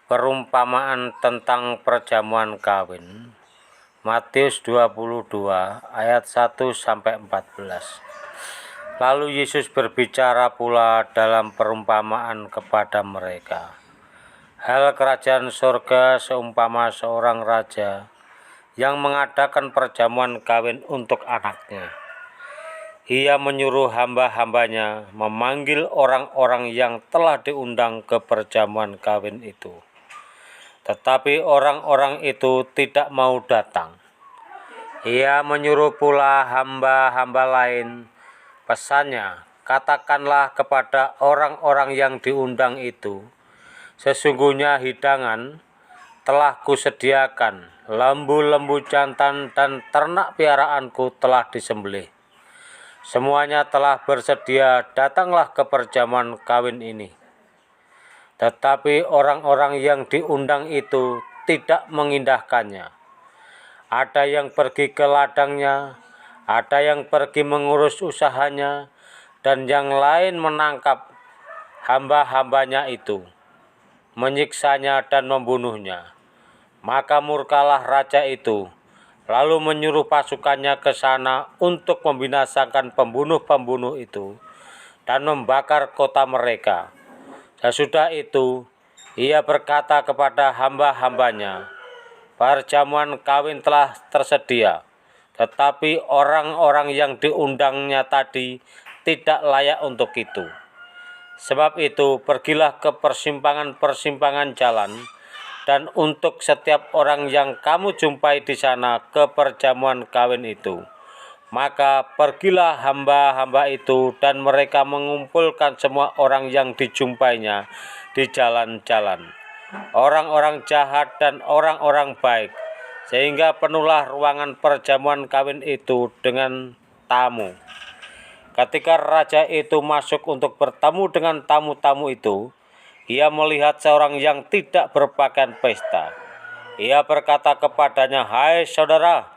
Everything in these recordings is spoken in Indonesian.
Perumpamaan tentang perjamuan kawin. Matius 22 ayat 1-14. Lalu Yesus berbicara pula dalam perumpamaan kepada mereka. Hal kerajaan surga seumpama seorang raja yang mengadakan perjamuan kawin untuk anaknya. Ia menyuruh hamba-hambanya memanggil orang-orang yang telah diundang ke perjamuan kawin itu. Tetapi orang-orang itu tidak mau datang. Ia menyuruh pula hamba-hamba lain. Pesannya, katakanlah kepada orang-orang yang diundang itu, sesungguhnya hidangan telah kusediakan, lembu-lembu jantan dan ternak piaraanku telah disembelih. Semuanya telah bersedia, datanglah ke perjamuan kawin ini. Tetapi orang-orang yang diundang itu tidak mengindahkannya. Ada yang pergi ke ladangnya, ada yang pergi mengurus usahanya, dan yang lain menangkap hamba-hambanya itu, menyiksanya dan membunuhnya. Maka murkalah raja itu, lalu menyuruh pasukannya ke sana untuk membinasakan pembunuh-pembunuh itu dan membakar kota mereka. Sesudah itu, ia berkata kepada hamba-hambanya, perjamuan kawin telah tersedia, tetapi orang-orang yang diundangnya tadi tidak layak untuk itu. Sebab itu, pergilah ke persimpangan-persimpangan jalan, dan untuk setiap orang yang kamu jumpai di sana ke perjamuan kawin itu. Maka pergilah hamba-hamba itu, dan mereka mengumpulkan semua orang yang dijumpainya di jalan-jalan, orang-orang jahat dan orang-orang baik, sehingga penuhlah ruangan perjamuan kawin itu dengan tamu. Ketika raja itu masuk untuk bertemu dengan tamu-tamu itu, ia melihat seorang yang tidak berpakaian pesta. Ia berkata kepadanya, "Hai saudara,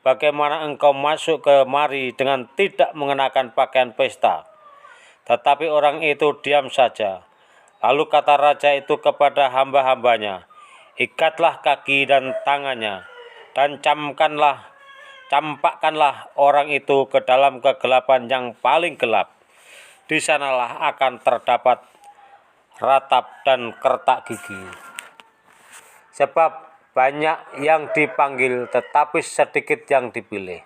bagaimana engkau masuk kemari dengan tidak mengenakan pakaian pesta?" Tetapi orang itu diam saja. Lalu kata raja itu kepada hamba-hambanya, "Ikatlah kaki dan tangannya, dan campakkanlah orang itu ke dalam kegelapan yang paling gelap. Di sanalah akan terdapat ratap dan kertak gigi. Sebab banyak yang dipanggil, tetapi sedikit yang dipilih."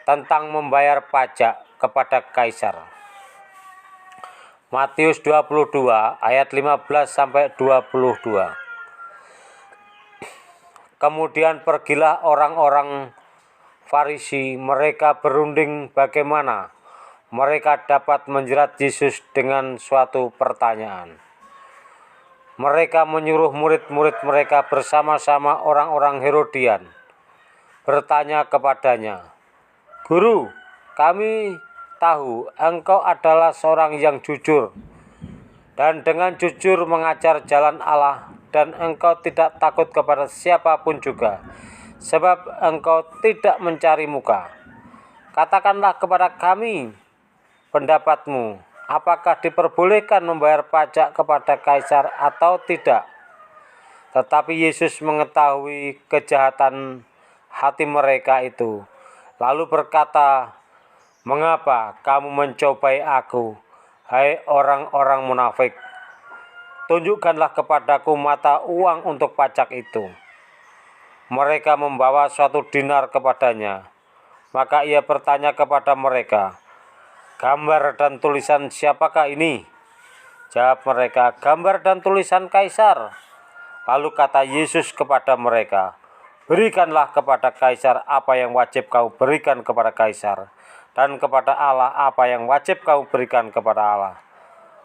Tentang membayar pajak kepada kaisar. Matius 22 ayat 15-22. Kemudian pergilah orang-orang Farisi, mereka berunding bagaimana mereka dapat menjerat Yesus dengan suatu pertanyaan. Mereka menyuruh murid-murid mereka bersama-sama orang-orang Herodian, bertanya kepadanya, "Guru, kami tahu engkau adalah seorang yang jujur, dan dengan jujur mengajar jalan Allah, dan engkau tidak takut kepada siapapun juga, sebab engkau tidak mencari muka. Katakanlah kepada kami pendapatmu, apakah diperbolehkan membayar pajak kepada kaisar atau tidak?" Tetapi Yesus mengetahui kejahatan hati mereka itu, lalu berkata, "Mengapa kamu mencobai aku, hai orang-orang munafik? Tunjukkanlah kepadaku mata uang untuk pajak itu." Mereka membawa suatu dinar kepadanya. Maka ia bertanya kepada mereka, "Gambar dan tulisan siapakah ini?" Jawab mereka, "Gambar dan tulisan kaisar." Lalu kata Yesus kepada mereka, "Berikanlah kepada kaisar apa yang wajib kamu berikan kepada kaisar, dan kepada Allah apa yang wajib kamu berikan kepada Allah."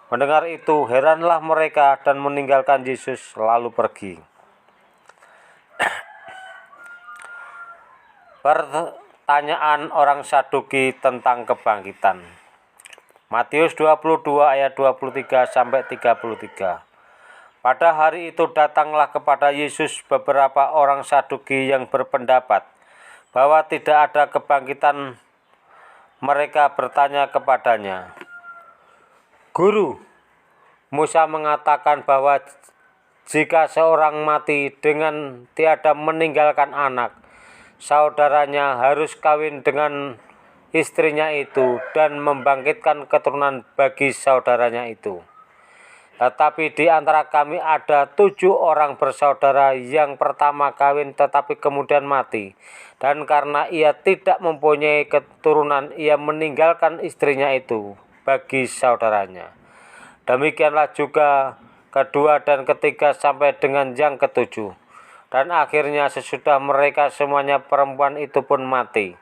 Mendengar itu, heranlah mereka dan meninggalkan Yesus lalu pergi. Pertanyaan orang Saduki tentang kebangkitan. Matius 22 ayat 23-33. Pada hari itu datanglah kepada Yesus beberapa orang Saduki yang berpendapat bahwa tidak ada kebangkitan. Mereka bertanya kepadanya, "Guru, Musa mengatakan bahwa jika seorang mati dengan tiada meninggalkan anak, saudaranya harus kawin dengan istrinya itu dan membangkitkan keturunan bagi saudaranya itu. Tetapi di antara kami ada 7 orang bersaudara, yang pertama kawin tetapi kemudian mati, dan karena ia tidak mempunyai keturunan, ia meninggalkan istrinya itu bagi saudaranya. Demikianlah juga kedua dan ketiga sampai dengan yang ketujuh. Dan akhirnya sesudah mereka semuanya perempuan itu pun mati.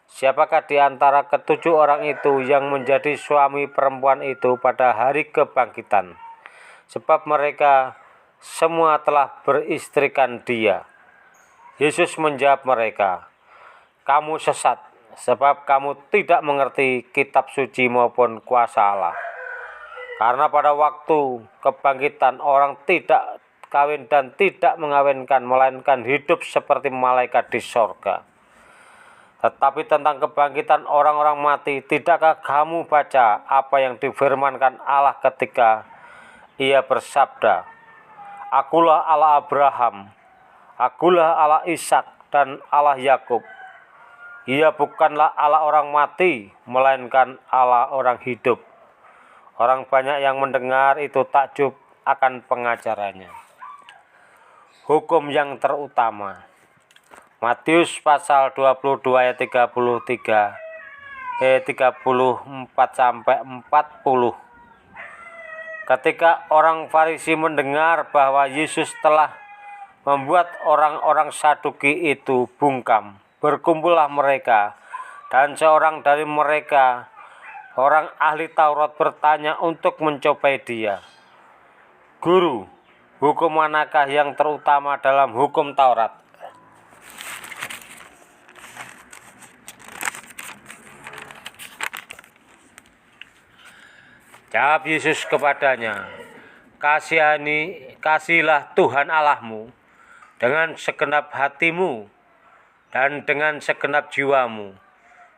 Siapakah di antara ketujuh orang itu yang menjadi suami perempuan itu pada hari kebangkitan? Sebab mereka semua telah beristrikan dia. Yesus menjawab mereka, "Kamu sesat, sebab kamu tidak mengerti kitab suci maupun kuasa Allah. Karena pada waktu kebangkitan orang tidak kawin dan tidak mengawinkan, melainkan hidup seperti malaikat di sorga. Tetapi tentang kebangkitan orang-orang mati, tidakkah kamu baca apa yang difirmankan Allah ketika ia bersabda, Akulah Allah Abraham, Akulah Allah Ishak dan Allah Yakub. Ia bukanlah Allah orang mati, melainkan Allah orang hidup." Orang banyak yang mendengar itu takjub akan pengajarannya. Hukum yang terutama. Matius pasal 22 ayat 34 sampai 40. Ketika orang Farisi mendengar bahwa Yesus telah membuat orang-orang Saduki itu bungkam, berkumpullah mereka, dan seorang dari mereka, orang ahli Taurat, bertanya untuk mencobai dia, "Guru, hukum manakah yang terutama dalam hukum Taurat?" Jawab Yesus kepadanya, "Kasihilah Tuhan Allahmu dengan segenap hatimu, dan dengan segenap jiwamu,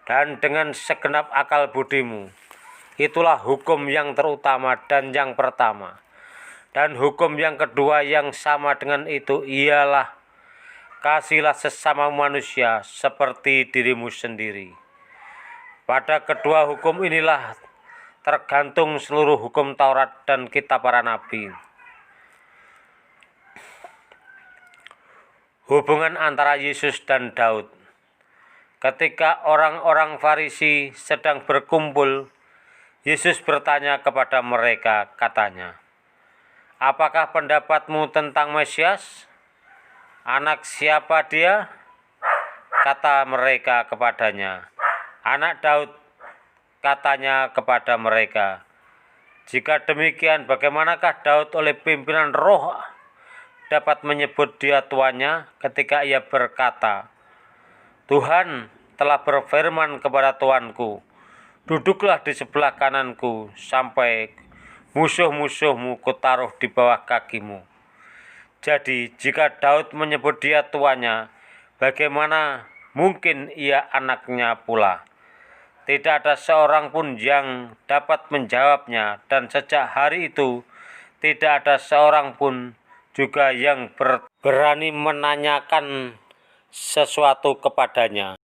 dan dengan segenap akal budimu. Itulah hukum yang terutama dan yang pertama. Dan hukum yang kedua yang sama dengan itu ialah, kasihilah sesama manusia seperti dirimu sendiri. Pada kedua hukum inilah tergantung seluruh hukum Taurat dan kitab para nabi." Hubungan antara Yesus dan Daud. Ketika orang-orang Farisi sedang berkumpul, Yesus bertanya kepada mereka, katanya, "Apakah pendapatmu tentang Mesias? Anak siapa dia?" Kata mereka kepadanya, "Anak Daud." Katanya kepada mereka, "Jika demikian, bagaimanakah Daud oleh pimpinan Roh dapat menyebut dia tuannya ketika ia berkata, Tuhan telah berfirman kepada Tuanku, duduklah di sebelah kananku sampai musuh-musuhmu kutaruh di bawah kakimu." Jadi, jika Daud menyebut dia tuannya, bagaimana mungkin ia anaknya pula? Tidak ada seorang pun yang dapat menjawabnya, dan sejak hari itu tidak ada seorang pun juga yang berani menanyakan sesuatu kepadanya.